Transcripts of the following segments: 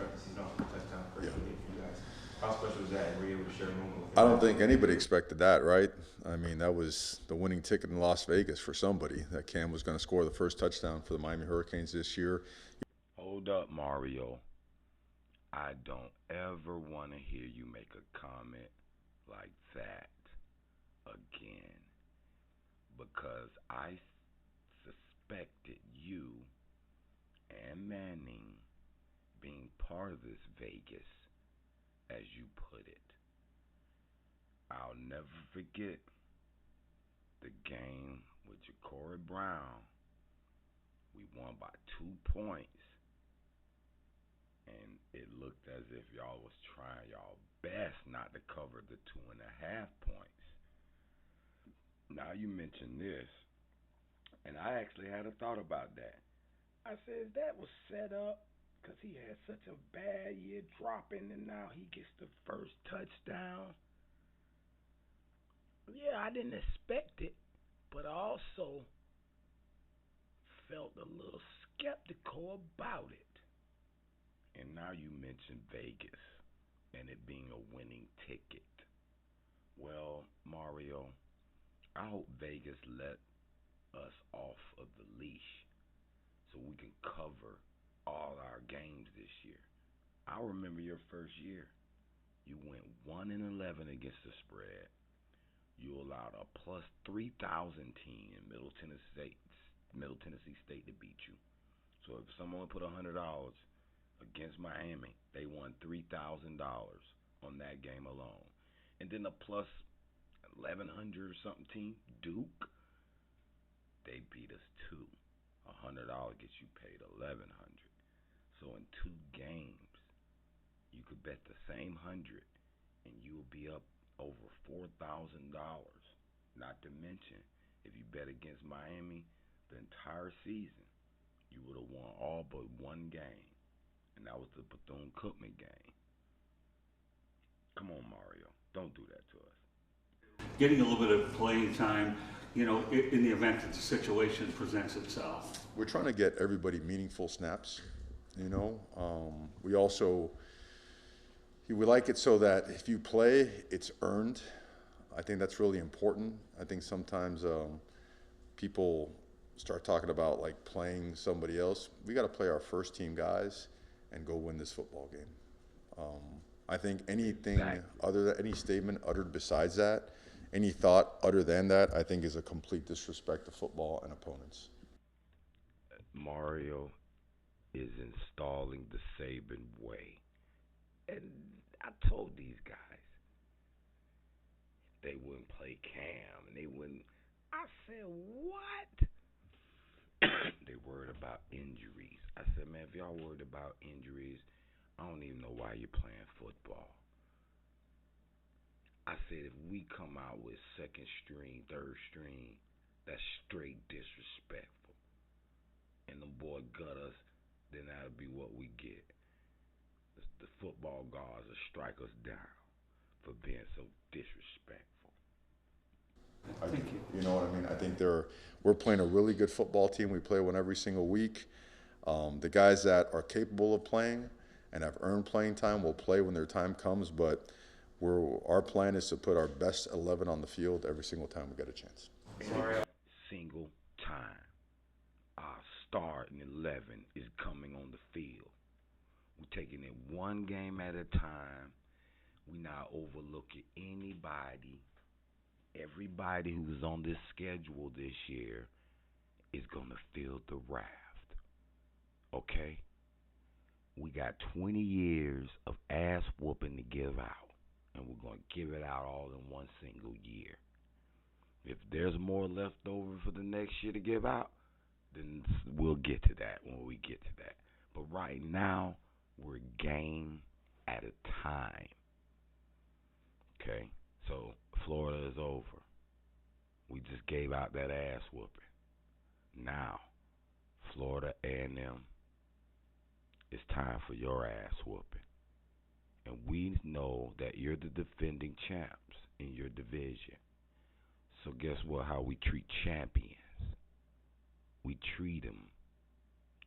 start the season off with a touchdown, first Yeah. game for you guys. How special is that, and were you able to share a moment with I him? don't think anybody expected that, right? I mean, that was the winning ticket in Las Vegas for somebody, that Cam was going to score the first touchdown for the Miami Hurricanes this year. Hold up, Mario. I don't ever want to hear you make a comment like that again because I suspected you and Manning being part of this Vegas, as you put it. I'll never forget the game with Ja'Cory Brown. We won by 2 points, and it looked as if y'all was trying y'all best not to cover the 2.5 points. Now you mentioned this, and I actually had a thought about that. I said that was set up because he had such a bad year dropping, and now he gets the first touchdown. Yeah, I didn't expect it, but I also felt a little skeptical about it. And now you mentioned Vegas and it being a winning ticket. Well, Mario, I hope Vegas let us off of the leash so we can cover all our games this year. I remember your first year. You went 1-11 against the spread. You allowed a plus 3,000 team in Middle Tennessee State to beat you. So if someone put $100 against Miami, they won $3,000 on that game alone. And then a plus 1,100 or something team, Duke, they beat us too. $100 gets you paid 1,100. So in 2 games, you could bet the same 100, and you will be up over $4,000. Not to mention, if you bet against Miami the entire season, you would have won all but one game, and that was the Bethune-Cookman game. Come on, Mario, don't do that to us. Getting a little bit of playing time, in the event that the situation presents itself. We're trying to get everybody meaningful snaps, We also, we like it so that if you play, it's earned. I think that's really important. I think sometimes people start talking about like playing somebody else. We got to play our first team guys and go win this football game. I think anything other than any statement uttered besides that, any thought other than that, I think is a complete disrespect to football and opponents. Mario is installing the Saban way. And I told these guys they wouldn't play Cam and they wouldn't. I said, what? They worried about injuries. I said, man, if y'all worried about injuries, I don't even know why you're playing football. I said, if we come out with second string, third string, that's straight disrespectful. And the boy gut us, then that'll be what we get. The football gods will strike us down for being so disrespectful. Thank you. You know what I mean? I think we're playing a really good football team. We play one every single week. The guys that are capable of playing and have earned playing time will play when their time comes, but our plan is to put our best 11 on the field every single time we get a chance. Single time. Our starting 11 is coming on the field. We're taking it one game at a time. We're not overlooking anybody. Everybody who's on this schedule this year is going to fill the raft. Okay? We got 20 years of ass whooping to give out, and we're going to give it out all in one single year. If there's more left over for the next year to give out, then we'll get to that when we get to that. But right now, we're game at a time. Okay? So Florida is over. We just gave out that ass whooping. Now, Florida A&M, it's time for your ass whooping. And we know that you're the defending champs in your division. So guess what? How we treat champions. We treat them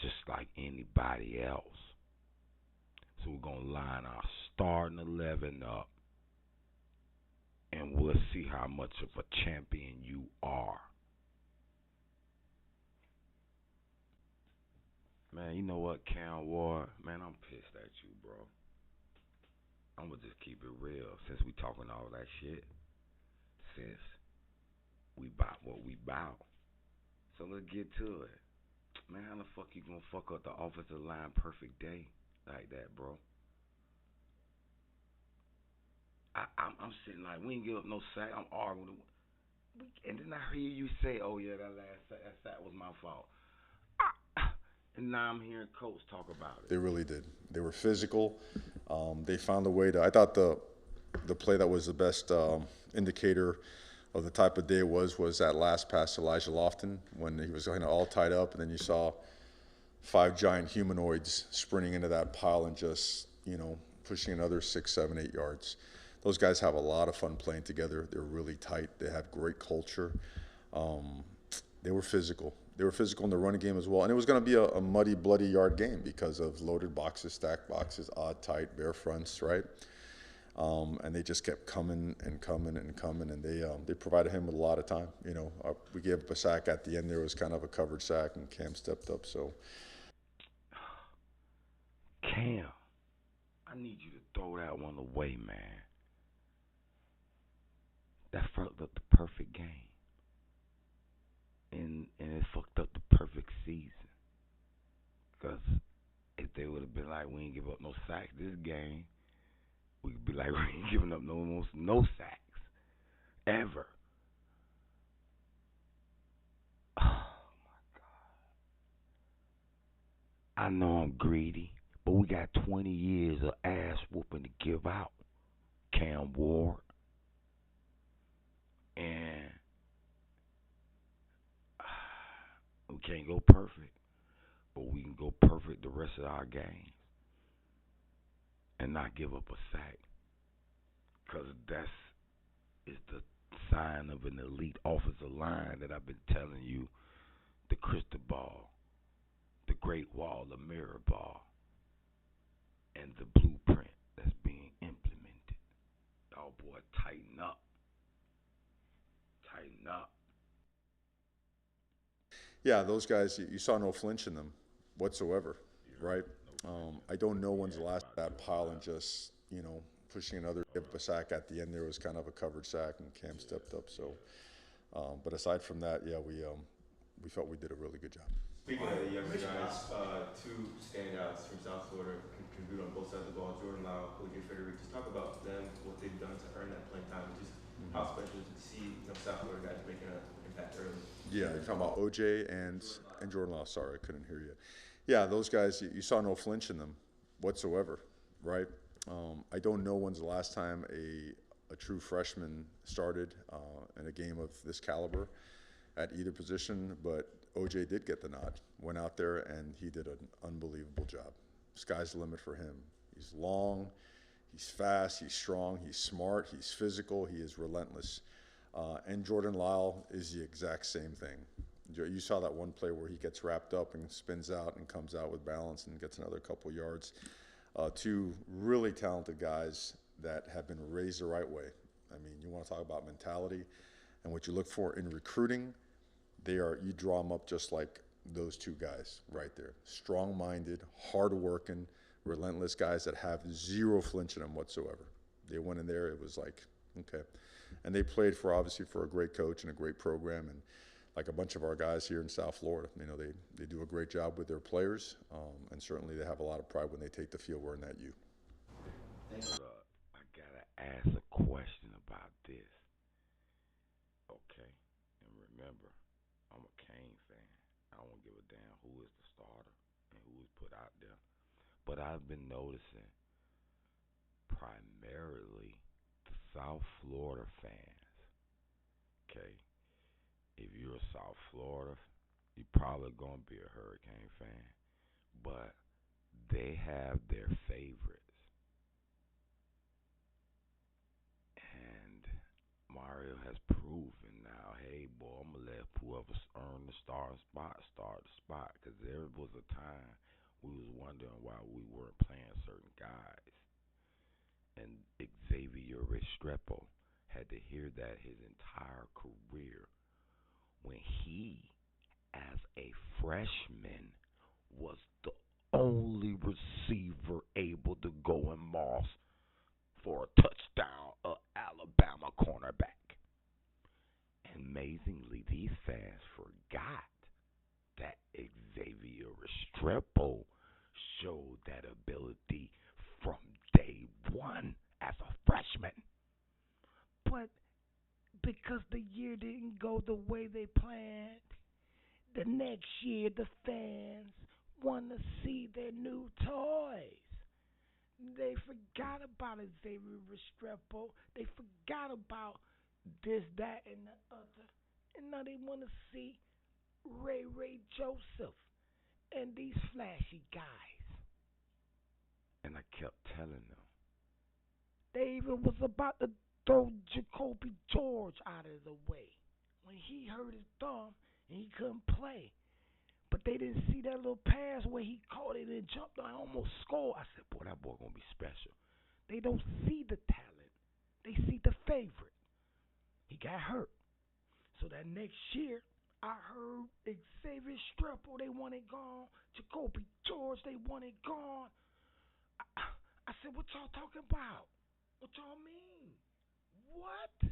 just like anybody else. So gonna line our starting 11 up, and we'll see how much of a champion you are. Man, you know what, Cam Ward? Man, I'm pissed at you, bro. I'm gonna just keep it real. Since we talking all that shit, since we bout what we bout, so let's get to it. Man, how the fuck you gonna fuck up the offensive line perfect day like that, bro? I'm sitting like, we ain't give up no sack. I'm arguing. And then I hear you say, oh, yeah, that sack was my fault. And now I'm hearing Coach talk about it. They really did. They were physical. They found a way to. I thought the play that was the best indicator of the type of day it was that last pass to Elijah Lofton when he was kind of all tied up, and then you saw 5 giant humanoids sprinting into that pile and just, pushing another 6, 7, 8 yards. Those guys have a lot of fun playing together. They're really tight. They have great culture. They were physical. They were physical in the running game as well. And it was going to be a muddy, bloody yard game because of loaded boxes, stacked boxes, odd, tight, bare fronts, right? And they just kept coming and coming and coming, and they provided him with a lot of time. We gave up a sack at the end. There was kind of a covered sack, and Cam stepped up. So, Cam, I need you to throw that one away, man. That fucked up the perfect game. And it fucked up the perfect season. Because if they would have been like, we ain't give up no sacks this game, we could be like, we ain't giving up no sacks. Ever. Oh, my God. I know I'm greedy, but we got 20 years of ass whooping to give out, Cam Ward. And we can't go perfect, but we can go perfect the rest of our games and not give up a sack. Because is the sign of an elite offensive line that I've been telling you, the crystal ball, the great wall, the mirror ball, and the blueprint that's being implemented. Oh boy, tighten up. Tighten up. yeah, those guys, you saw no flinch in them whatsoever, right? I don't know when's the last that pile and just, pushing another give up a sack at the end. There was kind of a covered sack, and Cam stepped up. So, but aside from that, yeah, we felt we did a really good job. Speaking of the younger guys, 2 standouts from South Florida contribute on both sides of the ball. Jordan Lau, O.J. Frederick. Just talk about them, what they've done to earn that playing time, and just how special is it to see South Florida guys making an impact early. Yeah, you're talking about OJ and Jordan Lau. Sorry, I couldn't hear you. Yeah, those guys, you saw no flinch in them whatsoever, right? I don't know when's the last time a true freshman started in a game of this caliber at either position, but OJ did get the nod, went out there, and he did an unbelievable job. Sky's the limit for him. He's long, he's fast, he's strong, he's smart, he's physical, he is relentless. And Jordan Lau is the exact same thing. You saw that one play where he gets wrapped up and spins out and comes out with balance and gets another couple yards. 2 really talented guys that have been raised the right way. I mean, you want to talk about mentality and what you look for in recruiting. You draw them up just like those 2 guys right there. Strong-minded, hard-working, relentless guys that have zero flinch in them whatsoever. They went in there, it was like, okay. And they played obviously for a great coach and a great program, and like a bunch of our guys here in South Florida, they do a great job with their players, and certainly they have a lot of pride when they take the field wearing that U. Look, I gotta ask a question about this. Okay, and remember, I'm a Kane fan. I don't give a damn who is the starter and who is put out there. But I've been noticing primarily the South Florida fans. Okay, if you're a South Florida, you're probably gonna be a Hurricane fan, but they have their favorites. And Mario has proven now, hey, boy, I'm going to let whoever's earned the starting spot start the spot. Because there was a time we was wondering why we weren't playing certain guys. Xavier Restrepo had to hear that his entire career when he, as a freshman, was the only receiver able to go and moss for a touchdown, a Alabama cornerback. And amazingly, these fans forgot that Xavier Restrepo showed that ability from day one as a freshman. But because the year didn't go the way they planned, the next year the fans want to see their new toys. They forgot about Xavier Restrepo. They forgot about this, that, and the other. And now they want to see Ray Joseph and these flashy guys. And I kept telling them. They even was about to throw Jacoby George out of the way when he hurt his thumb and he couldn't play. But they didn't see that little pass where he caught it and jumped and almost scored. I said, boy, that boy going to be special. They don't see the talent. They see the favorite. He got hurt. So that next year, I heard Xavier Strepo, they want it gone. Jacoby George, they want it gone. I said, what y'all talking about? What y'all mean? What?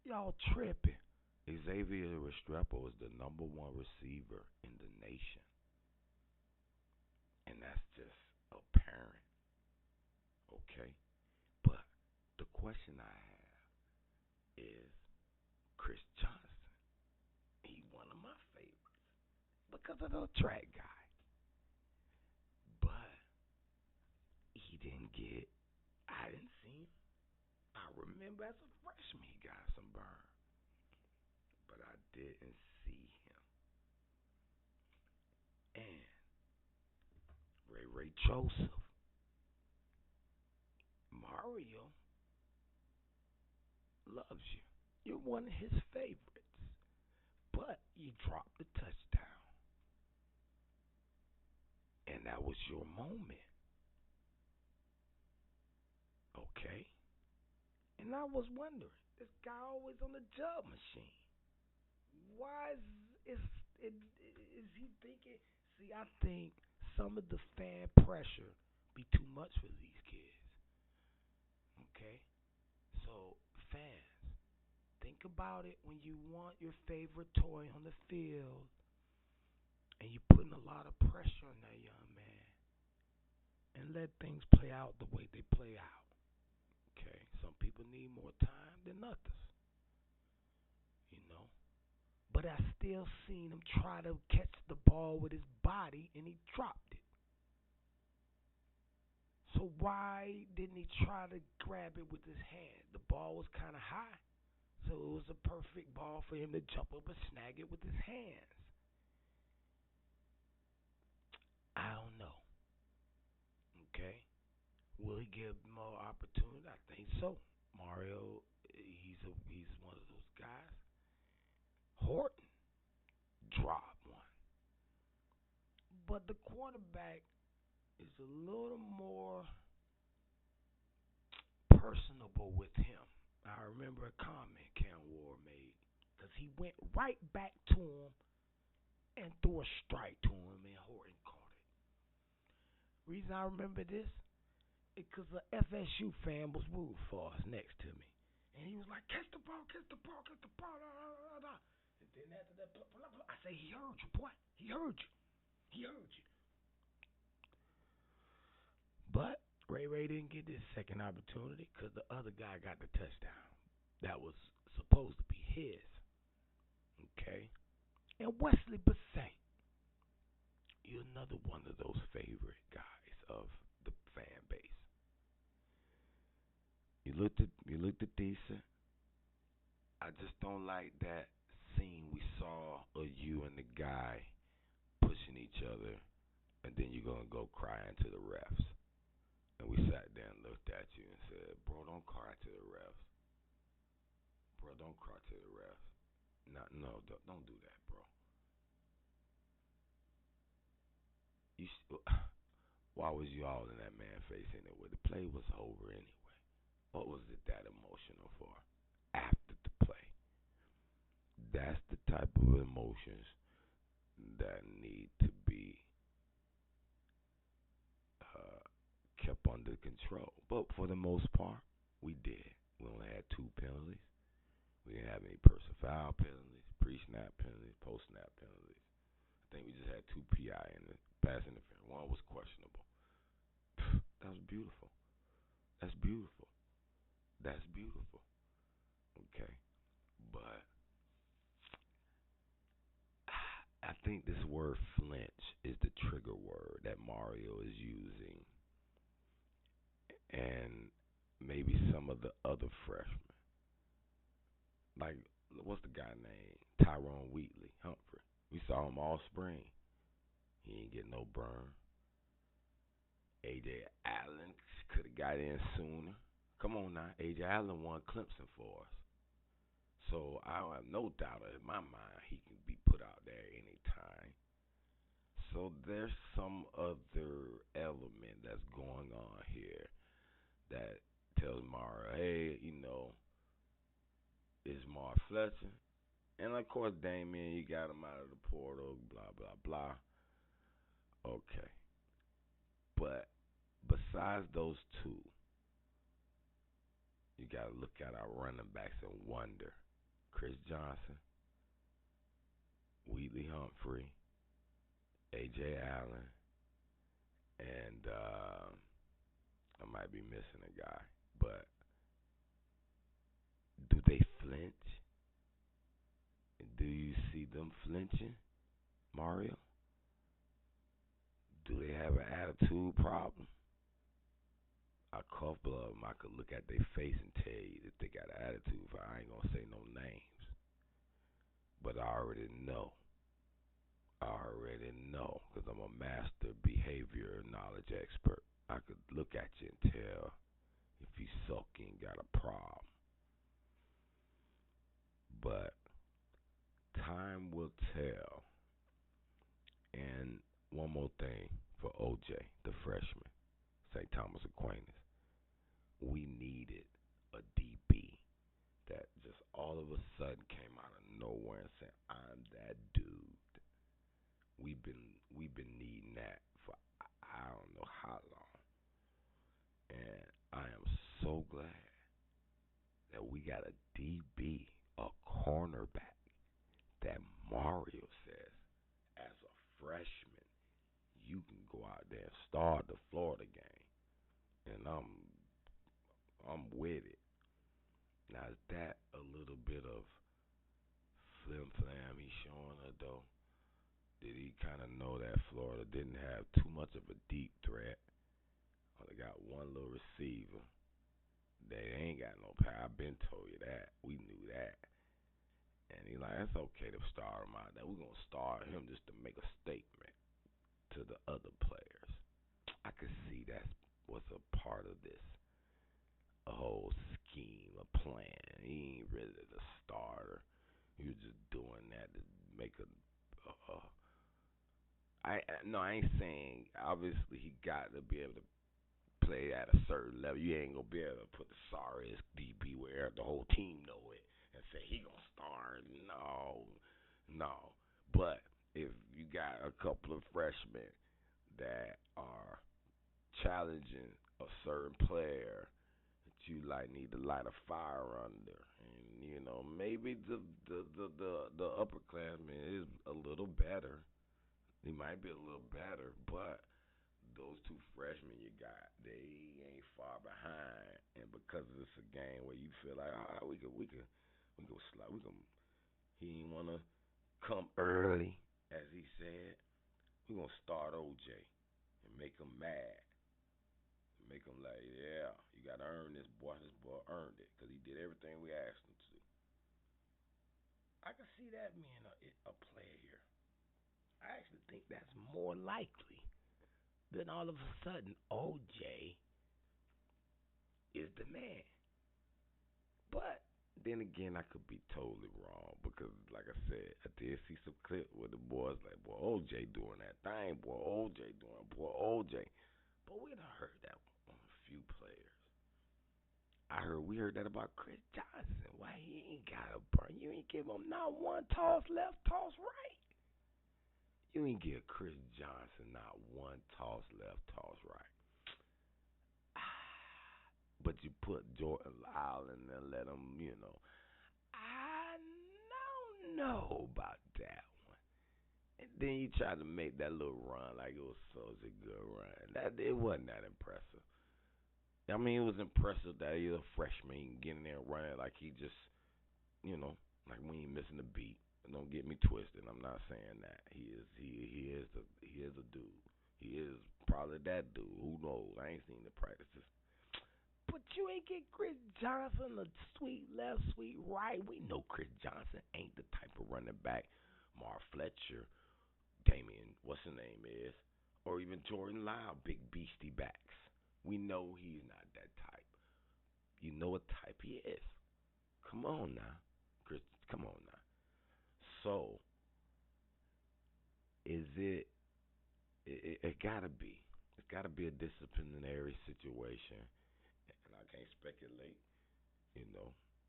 Y'all tripping. Xavier Restrepo is the #1 receiver in the nation. And that's just apparent. Okay? But the question I have is Chris Johnson. He one of my favorites because of the track guy. But he didn't get, I didn't see him. I remember as a freshman he got some burn. But I didn't see him. And Ray Joseph, Mario loves you. You're one of his favorites. But you dropped the touchdown. And that was your moment. Okay? And I was wondering, this guy always on the job machine. Why is he thinking? See, I think some of the fan pressure be too much for these kids. Okay? So, fans, think about it when you want your favorite toy on the field and you're putting a lot of pressure on that young man. And let things play out the way they play out. Okay? Some people need more time than others. You know? But I still seen him try to catch the ball with his body, and he dropped it. So why didn't he try to grab it with his hand? The ball was kind of high, so it was a perfect ball for him to jump up and snag it with his hands. I don't know. Okay? Will he get more opportunity? I think so. Mario, he's one of those guys. Horton dropped one. But the quarterback is a little more personable with him. I remember a comment Cam Ward made because he went right back to him and threw a strike to him, and Horton caught it. Reason I remember this is because the FSU fan was rooting for us next to me. And he was like, catch the ball, catch the ball, catch the ball, da, da, da. And then after that, blah, blah, blah. I say, he heard you, boy. He heard you. He heard you. But Ray didn't get this second opportunity because the other guy got the touchdown. That was supposed to be his. Okay? And Wesley Bassett, you're another one of those favorite guys of the fan base. You looked at decent. I just don't like that scene we saw of you and the guy pushing each other, and then you're gonna go crying to the refs. And we sat there and looked at you and said, bro, don't cry to the refs. Bro, don't cry to the refs. No, don't do that, bro. Why was you all in that man face anyway? The play was over anyway. What was it that emotional for? After the play. That's the type of emotions that need to be uh, kept under control. But for the most part, we did. We only had 2 penalties. We didn't have any personal foul penalties, pre-snap penalties, post-snap penalties. I think we just had 2 PI in the pass interference. One was questionable. That was beautiful. That's beautiful. That's beautiful. Okay. But I think this word flinch is the trigger word that Mario is using. And maybe some of the other freshmen. Like, what's the guy named? Tyrone Wheatley, Humphrey. We saw him all spring. He ain't get no burn. A.J. Allen could have got in sooner. Come on now. A.J. Allen won Clemson for us. So I don't have no doubt in my mind he can be put out there anytime. So there's some other element that's going on here that tells Mara, hey, is Mark Fletcher. And of course, Damien, you got him out of the portal, blah, blah, blah. Okay. But besides those two, you got to look at our running backs and wonder. Chris Johnson, Wheatley Humphrey, A.J. Allen, and I might be missing a guy. But do they flinch? Do you see them flinching, Mario? Do they have an attitude problem? A couple of them, I could look at their face and tell you that they got an attitude. I ain't gonna say no names, but I already know. I already know because I'm a master behavior knowledge expert. I could look at you and tell if you sucking, got a problem. But time will tell. And one more thing for OJ, the freshman, St. Thomas Aquinas. We needed a DB that just all of a sudden came out of nowhere and said, I'm that dude. We've been needing that for I don't know how long. And I am so glad that we got a DB, a cornerback, that Mario says, as a freshman, you can go out there and start the Florida game. And I'm with it. Now is that a little bit of flim flam he's showing her though? Did he kind of know that Florida didn't have too much of a deep threat? Or they got one little receiver. They ain't got no power. I've been told you that. We knew that. And he's like, it's okay to start him out there. We're going to start him just to make a statement to the other players. I could see that was a part of this a whole scheme, a plan. He ain't really the starter. He was just doing that to make I ain't saying obviously he got to be able to play at a certain level. You ain't gonna be able to put the sorriest DB where the whole team know it and say he gonna start. No. But if you got a couple of freshmen that are challenging a certain player that you like need to light a fire under, and maybe the upperclassman is a little better. He might be a little better, but those two freshmen you got, they ain't far behind, and because it's a game where you feel like, we could slide, he ain't wanna come early, as he said. We gonna start OJ and make him mad, make him like, yeah, you gotta earn this boy. This boy earned it because he did everything we asked him to. I can see that being a player here. I actually think that's more likely than all of a sudden OJ is the man. But then again, I could be totally wrong because, like I said, I did see some clips where the boys like, boy, OJ doing that thing, boy, OJ doing, boy, OJ. But we done heard that on a few players. I we heard that about Chris Johnson. Why he ain't got a burn? You ain't give him not one toss left, toss right. You ain't give Chris Johnson not one toss left, toss right. But you put Jordan Lyle in there, let him, I don't know about that one. And then you tried to make that little run like it was such a good run. It wasn't that impressive. I mean, it was impressive that he's a freshman, he can get in there and run it like he just, like we ain't missing a beat. Don't get me twisted. I'm not saying that he is a dude. He is probably that dude. Who knows? I ain't seen the practices. But you ain't get Chris Johnson a sweet left, sweet right. We know Chris Johnson ain't the type of running back Mark Fletcher, Damian, what's his name is, or even Jordan Lyle, big beastie backs. We know he's not that type. You know what type he is. Come on now, Chris. Come on now. So, is it? It gotta be. It's gotta be a disciplinary situation, and I can't speculate.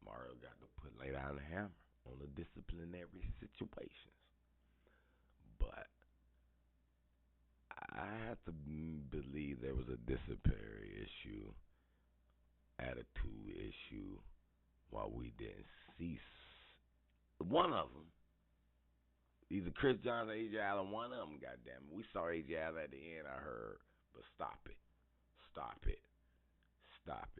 Mario got to lay down the hammer on the disciplinary situations. But I have to believe there was a disciplinary issue, attitude issue, while we didn't see one of them. Either Chris Johnson or A.J. Allen, one of them, goddamn it. We saw A.J. Allen at the end, I heard. But stop it. Stop it. Stop